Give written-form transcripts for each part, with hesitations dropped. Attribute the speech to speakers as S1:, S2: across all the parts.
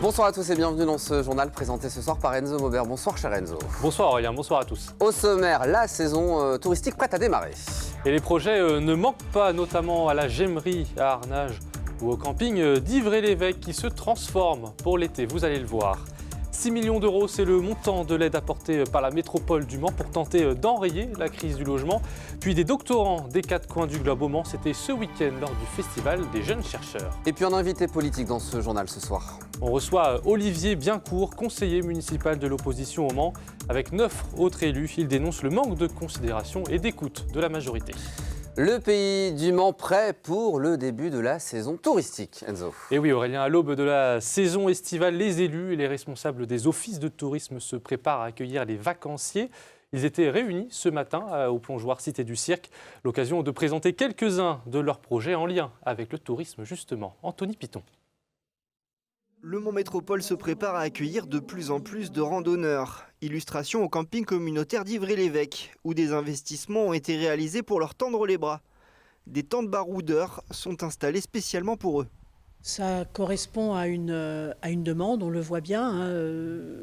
S1: Bonsoir à tous et bienvenue dans ce journal présenté ce soir par Enzo Maubert. Bonsoir cher Enzo.
S2: Bonsoir Aurélien, bonsoir à tous.
S1: Au sommaire, la saison touristique prête à démarrer.
S2: Et les projets ne manquent pas, notamment à la Gemmerie à Arnage ou au camping d'Ivry-l'Évêque qui se transforme pour l'été, vous allez le voir. 6 millions d'euros, c'est le montant de l'aide apportée par la métropole du Mans pour tenter d'enrayer la crise du logement. Puis des doctorants des 4 coins du globe au Mans, c'était ce week-end lors du Festival des jeunes chercheurs.
S1: Et puis un invité politique dans ce journal ce soir.
S2: On reçoit Olivier Biencourt, conseiller municipal de l'opposition au Mans. Avec 9 autres élus, il dénonce le manque de considération et d'écoute de la majorité.
S1: Le pays du Mans prêt pour le début de la saison touristique, Enzo.
S2: Et oui Aurélien, à l'aube de la saison estivale, les élus et les responsables des offices de tourisme se préparent à accueillir les vacanciers. Ils étaient réunis ce matin au plongeoir Cité du Cirque, l'occasion de présenter quelques-uns de leurs projets en lien avec le tourisme justement. Anthony Piton.
S3: Le Mans Métropole se prépare à accueillir de plus en plus de randonneurs. Illustration au camping communautaire d'Ivry-l'Évêque, où des investissements ont été réalisés pour leur tendre les bras. Des tentes baroudeurs sont installées spécialement pour eux.
S4: Ça correspond à une demande, on le voit bien.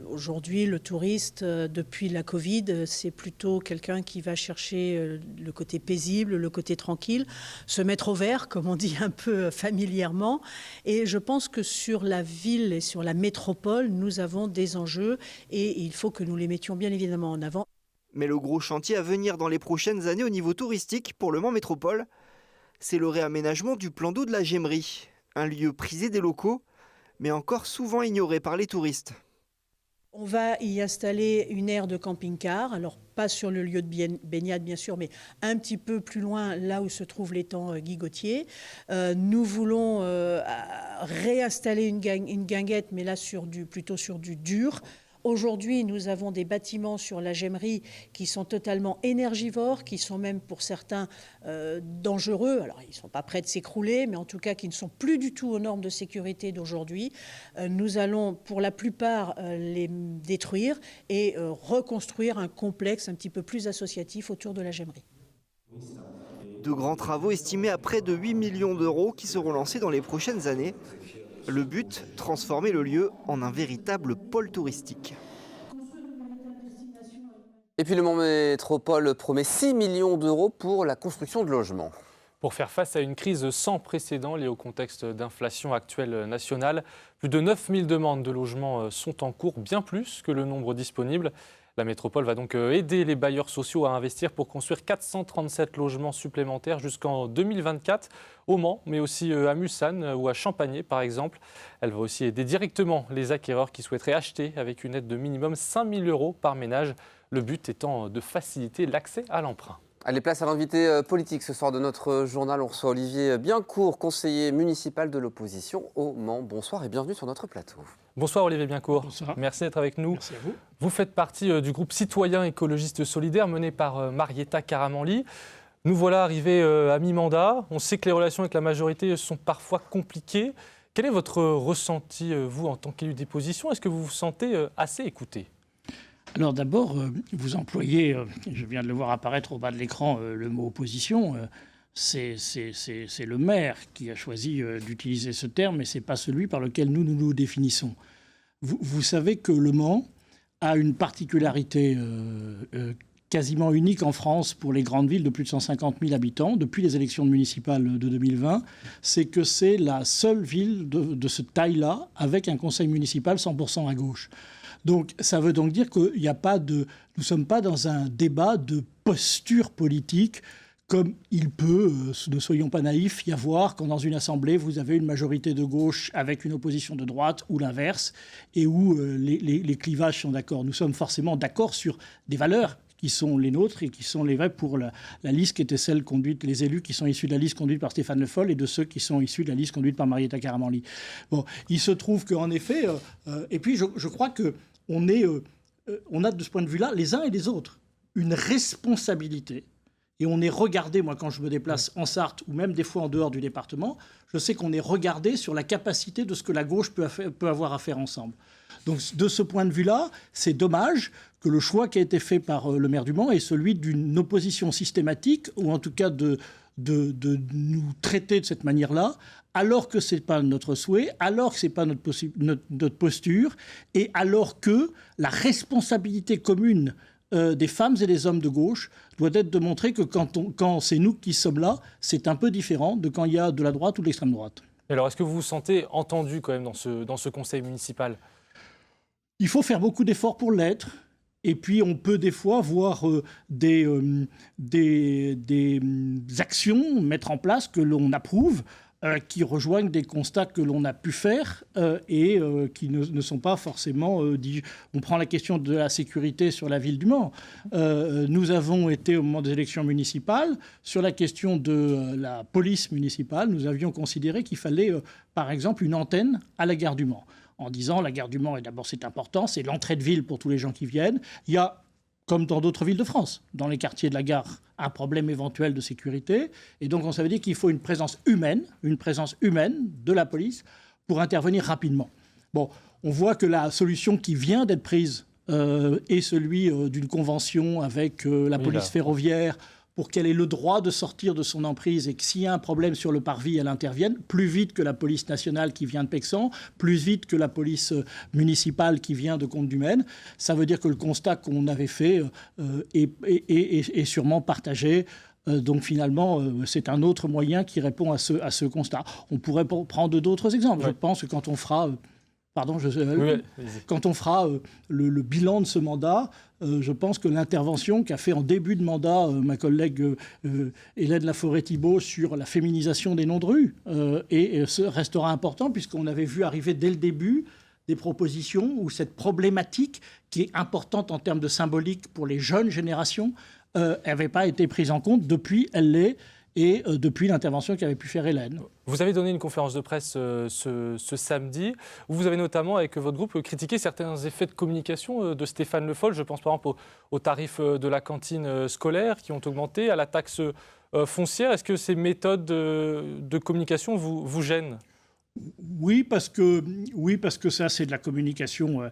S4: Aujourd'hui, le touriste, depuis la Covid, c'est plutôt quelqu'un qui va chercher le côté paisible, le côté tranquille, se mettre au vert, comme on dit un peu familièrement. Et je pense que sur la ville et sur la métropole, nous avons des enjeux et il faut que nous les mettions bien évidemment en avant.
S3: Mais le gros chantier à venir dans les prochaines années au niveau touristique pour le Mans Métropole, c'est le réaménagement du plan d'eau de la Gemmerie. Un lieu prisé des locaux, mais encore souvent ignoré par les touristes.
S4: On va y installer une aire de camping-car, alors pas sur le lieu de baignade bien sûr, mais un petit peu plus loin, là où se trouve l'étang Guy Gauthier. Nous voulons réinstaller une guinguette, mais là plutôt sur du dur. Aujourd'hui, nous avons des bâtiments sur la Gemmerie qui sont totalement énergivores, qui sont même pour certains dangereux. Alors, ils ne sont pas prêts de s'écrouler, mais en tout cas qui ne sont plus du tout aux normes de sécurité d'aujourd'hui. Nous allons, pour la plupart, les détruire et reconstruire un complexe un petit peu plus associatif autour de la Gemmerie.
S3: De grands travaux estimés à près de 8 millions d'euros qui seront lancés dans les prochaines années. Le but, transformer le lieu en un véritable pôle touristique.
S1: Et puis le Mans Métropole promet 6 millions d'euros pour la construction de logements.
S2: Pour faire face à une crise sans précédent liée au contexte d'inflation actuelle nationale, plus de 9000 demandes de logements sont en cours, bien plus que le nombre disponible. La métropole va donc aider les bailleurs sociaux à investir pour construire 437 logements supplémentaires jusqu'en 2024 au Mans, mais aussi à Mussane ou à Champagné par exemple. Elle va aussi aider directement les acquéreurs qui souhaiteraient acheter avec une aide de minimum 5 000 € par ménage. Le but étant de faciliter l'accès à l'emprunt.
S1: Allez, place à l'invité politique ce soir de notre journal. On reçoit Olivier Biencourt, conseiller municipal de l'opposition au Mans. Bonsoir et bienvenue sur notre plateau.
S2: Bonsoir Olivier Biencourt.
S5: Bonsoir.
S2: Merci d'être avec nous.
S5: Merci à vous.
S2: Vous faites partie du groupe citoyen écologiste solidaire mené par Marietta Caramanli. Nous voilà arrivés à mi-mandat. On sait que les relations avec la majorité sont parfois compliquées. Quel est votre ressenti, vous, en tant qu'élu d'opposition ? Est-ce que vous vous sentez assez écouté ?
S5: Alors d'abord, vous employez, je viens de le voir apparaître au bas de l'écran, le mot opposition. C'est le maire qui a choisi d'utiliser ce terme, mais ce n'est pas celui par lequel nous définissons. Vous savez que Le Mans a une particularité quasiment unique en France pour les grandes villes de plus de 150 000 habitants, depuis les élections municipales de 2020, c'est que c'est la seule ville de cette taille-là avec un conseil municipal 100% à gauche. Donc, ça veut donc dire qu'il n'y a pas de... Nous ne sommes pas dans un débat de posture politique comme il peut, ne soyons pas naïfs, y avoir quand dans une assemblée, vous avez une majorité de gauche avec une opposition de droite ou l'inverse, et où les clivages sont d'accord. Nous sommes forcément d'accord sur des valeurs qui sont les nôtres et qui sont les vraies pour la liste qui était celle conduite, les élus qui sont issus de la liste conduite par Stéphane Le Foll et de ceux qui sont issus de la liste conduite par Marietta Caramanli. Bon, il se trouve qu'en effet, et puis je crois qu'on on a de ce point de vue-là, les uns et les autres, une responsabilité. Et on est regardé, moi quand je me déplace en Sarthe ou même des fois en dehors du département, je sais qu'on est regardé sur la capacité de ce que la gauche peut avoir à faire ensemble. Donc de ce point de vue-là, c'est dommage que le choix qui a été fait par le maire du Mans est celui d'une opposition systématique, ou en tout cas de de nous traiter de cette manière-là, alors que ce n'est pas notre souhait, alors que ce n'est pas notre posture, et alors que la responsabilité commune des femmes et des hommes de gauche doit être de montrer que quand c'est nous qui sommes là, c'est un peu différent de quand il y a de la droite ou de l'extrême droite.
S2: Et alors, est-ce que vous vous sentez entendu quand même dans ce conseil municipal ?
S5: Il faut faire beaucoup d'efforts pour l'être. Et puis, on peut des fois voir des actions mettre en place que l'on approuve, qui rejoignent des constats que l'on a pu faire et qui ne sont pas forcément... On prend la question de la sécurité sur la ville du Mans. Nous avons été, au moment des élections municipales, sur la question de la police municipale, nous avions considéré qu'il fallait, par exemple, une antenne à la gare du Mans, en disant la gare du Mans, et d'abord c'est important, c'est l'entrée de ville pour tous les gens qui viennent. Il y a, comme dans d'autres villes de France, dans les quartiers de la gare, un problème éventuel de sécurité. Et donc on savait dire qu'il faut une présence humaine de la police pour intervenir rapidement. Bon, on voit que la solution qui vient d'être prise est celui d'une convention avec la police ferroviaire pour qu'elle ait le droit de sortir de son emprise et que s'il y a un problème sur le parvis, elle intervienne plus vite que la police nationale qui vient de Pexan, plus vite que la police municipale qui vient de Comtes-du-Maine. Ça veut dire que le constat qu'on avait fait est sûrement partagé. Donc finalement, c'est un autre moyen qui répond à ce constat. On pourrait prendre d'autres exemples. Ouais. Je pense que quand on fera... quand on fera le bilan de ce mandat, je pense que l'intervention qu'a fait en début de mandat ma collègue Hélène Laforêt-Thibault sur la féminisation des noms de rue restera important, puisqu'on avait vu arriver dès le début des propositions où cette problématique, qui est importante en termes de symbolique pour les jeunes générations, n'avait pas été prise en compte. Depuis, elle l'est. Et depuis l'intervention qu'avait pu faire Hélène.
S2: Vous avez donné une conférence de presse ce samedi, où vous avez notamment, avec votre groupe, critiqué certains effets de communication de Stéphane Le Foll. Je pense par exemple aux tarifs de la cantine scolaire qui ont augmenté, à la taxe foncière. Est-ce que ces méthodes de communication vous gênent ?
S5: Oui, parce que ça, c'est de la communication...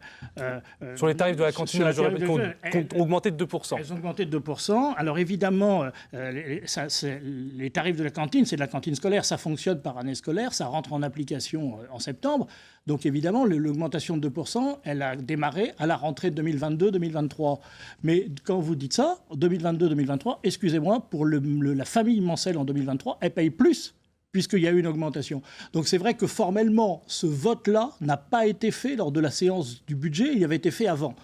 S2: sur les tarifs de la cantine, qui ont augmenté de 2%.
S5: Elles ont augmenté de 2%. Alors évidemment, les tarifs de la cantine, c'est de la cantine scolaire, ça fonctionne par année scolaire, ça rentre en application en septembre. Donc évidemment, l'augmentation de 2%, elle a démarré à la rentrée 2022-2023. Mais quand vous dites ça, 2022-2023, excusez-moi, pour la famille Mancel en 2023, elle paye plus, puisqu'il y a eu une augmentation. Donc c'est vrai que formellement, ce vote-là n'a pas été fait lors de la séance du budget, il avait été fait avant.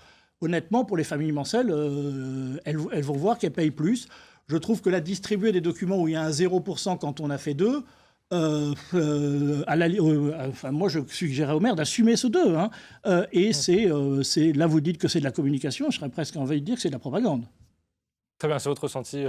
S5: Honnêtement, pour les familles Mancel, elles vont voir qu'elles payent plus. Je trouve que la distribuer des documents où il y a un 0% quand on a fait 2, moi je suggérais au maire d'assumer ce 2. Là vous dites que c'est de la communication, je serais presque envie de dire que c'est de la propagande.
S2: Très bien, c'est votre ressenti.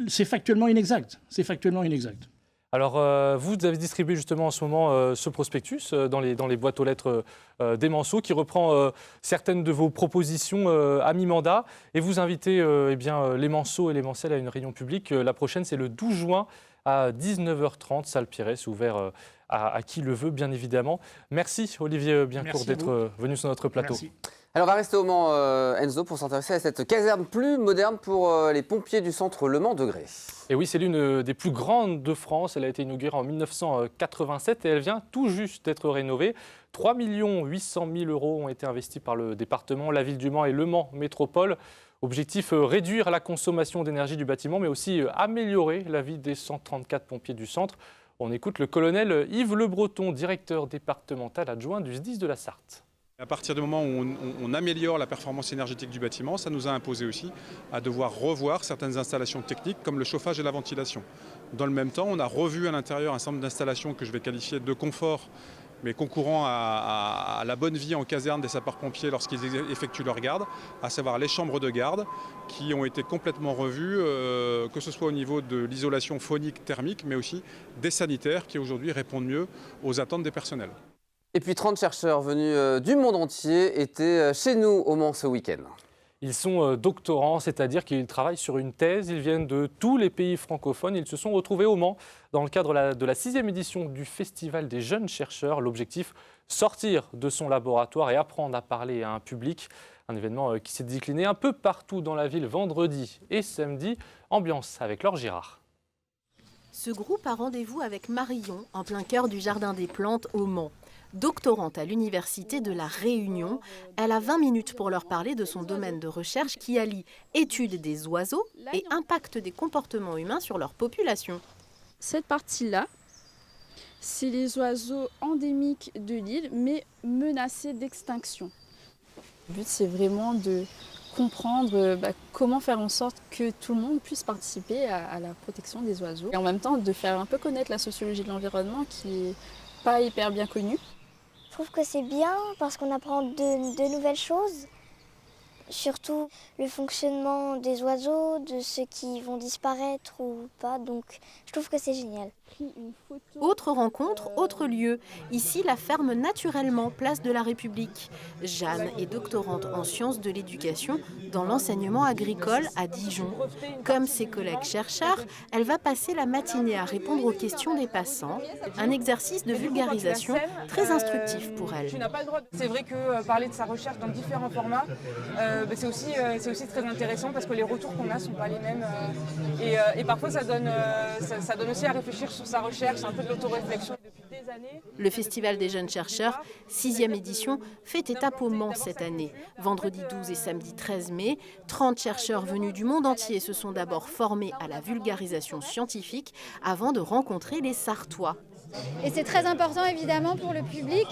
S5: C'est factuellement inexact. C'est factuellement inexact.
S2: Alors, vous avez distribué justement en ce moment ce prospectus dans les boîtes aux lettres des Manceaux, qui reprend certaines de vos propositions à mi-mandat. Et vous invitez les Manceaux et les Mancel à une réunion publique. La prochaine, c'est le 12 juin à 19h30, salle Pirret. C'est ouvert à qui le veut, bien évidemment. Merci Olivier Biencourt d'être venu sur notre plateau.
S5: Merci.
S1: Alors on va rester au Mans, Enzo, pour s'intéresser à cette caserne plus moderne pour les pompiers du centre Le Mans Degré.
S2: Et oui, c'est l'une des plus grandes de France. Elle a été inaugurée en 1987 et elle vient tout juste d'être rénovée. 3 800 000 € ont été investis par le département, la ville du Mans et Le Mans Métropole. Objectif, réduire la consommation d'énergie du bâtiment, mais aussi améliorer la vie des 134 pompiers du centre. On écoute le colonel Yves Le Breton, directeur départemental adjoint du SDIS de la Sarthe.
S6: À partir du moment où on améliore la performance énergétique du bâtiment, ça nous a imposé aussi à devoir revoir certaines installations techniques comme le chauffage et la ventilation. Dans le même temps, on a revu à l'intérieur un certain nombre d'installations que je vais qualifier de confort, mais concourant à la bonne vie en caserne des sapeurs-pompiers lorsqu'ils effectuent leur garde, à savoir les chambres de garde qui ont été complètement revues, que ce soit au niveau de l'isolation phonique thermique, mais aussi des sanitaires qui aujourd'hui répondent mieux aux attentes des personnels.
S1: Et puis 30 chercheurs venus du monde entier étaient chez nous au Mans ce week-end.
S2: Ils sont doctorants, c'est-à-dire qu'ils travaillent sur une thèse. Ils viennent de tous les pays francophones. Ils se sont retrouvés au Mans dans le cadre de la 6e édition du Festival des jeunes chercheurs. L'objectif, sortir de son laboratoire et apprendre à parler à un public. Un événement qui s'est décliné un peu partout dans la ville vendredi et samedi. Ambiance avec Laure Girard.
S7: Ce groupe a rendez-vous avec Marion, en plein cœur du Jardin des Plantes au Mans. Doctorante à l'Université de La Réunion, elle a 20 minutes pour leur parler de son domaine de recherche qui allie étude des oiseaux et impact des comportements humains sur leur population.
S8: Cette partie-là, c'est les oiseaux endémiques de l'île, mais menacés d'extinction. Le but, c'est vraiment de comprendre comment faire en sorte que tout le monde puisse participer à la protection des oiseaux. Et en même temps, de faire un peu connaître la sociologie de l'environnement qui n'est pas hyper bien connue.
S9: Je trouve que c'est bien parce qu'on apprend de nouvelles choses, surtout le fonctionnement des oiseaux, de ceux qui vont disparaître ou pas, donc je trouve que c'est génial.
S7: Autre rencontre, autre lieu. Ici, la ferme Naturellement, place de la République. Jeanne est doctorante en sciences de l'éducation dans l'enseignement agricole à Dijon. Comme ses collègues chercheurs, elle va passer la matinée à répondre aux questions des passants. Un exercice de vulgarisation très instructif pour elle.
S10: C'est vrai que parler de sa recherche dans différents formats, c'est aussi très intéressant parce que les retours qu'on a ne sont pas les mêmes. Et parfois, ça donne aussi à réfléchir sur sa recherche, un peu de l'autoréflexion depuis des années.
S7: Le Festival des jeunes chercheurs, 6e édition, fait étape au Mans cette année. Vendredi 12 et samedi 13 mai, 30 chercheurs venus du monde entier se sont d'abord formés à la vulgarisation scientifique avant de rencontrer les Sartois.
S11: Et c'est très important évidemment pour le public,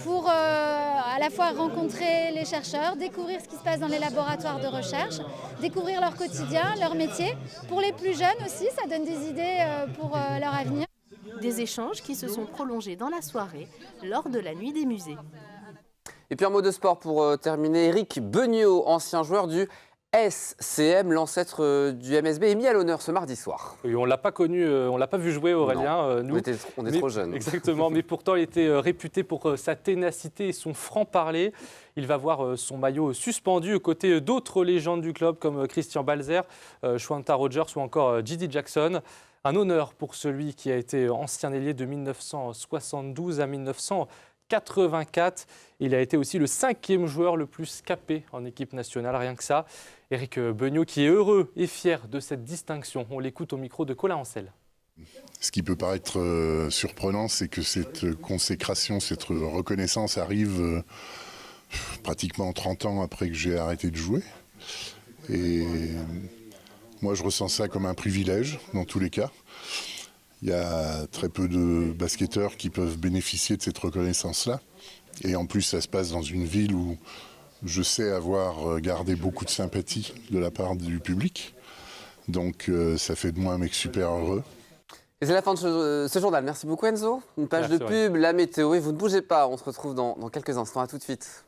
S11: pour à la fois rencontrer les chercheurs, découvrir ce qui se passe dans les laboratoires de recherche, découvrir leur quotidien, leur métier. Pour les plus jeunes aussi, ça donne des idées pour leur avenir.
S7: Des échanges qui se sont prolongés dans la soirée lors de la nuit des musées.
S1: Et puis un mot de sport pour terminer. Éric Beugnot, ancien joueur du SCM, l'ancêtre du MSB, est mis à l'honneur ce mardi soir.
S2: Oui, on ne l'a pas connu, on ne l'a pas vu jouer, Aurélien. Nous.
S1: On est trop jeunes.
S2: Exactement, mais pourtant il était réputé pour sa ténacité et son franc-parler. Il va voir son maillot suspendu aux côtés d'autres légendes du club comme Christian Balzer, Shwanta Rogers ou encore J.D. Jackson. Un honneur pour celui qui a été ancien ailier de 1972 à 1984. Il a été aussi le 5e joueur le plus capé en équipe nationale, rien que ça. Éric Beugnot qui est heureux et fier de cette distinction. On l'écoute au micro de Colin Ancel.
S12: Ce qui peut paraître surprenant, c'est que cette consécration, cette reconnaissance arrive pratiquement 30 ans après que j'ai arrêté de jouer. Et moi, je ressens ça comme un privilège, dans tous les cas. Il y a très peu de basketteurs qui peuvent bénéficier de cette reconnaissance-là. Et en plus, ça se passe dans une ville où je sais avoir gardé beaucoup de sympathie de la part du public. Donc, ça fait de moi un mec super heureux.
S1: Et c'est la fin de ce journal. Merci beaucoup Enzo. Une page de pub, la météo. Et vous ne bougez pas, on se retrouve dans quelques instants. À tout de suite.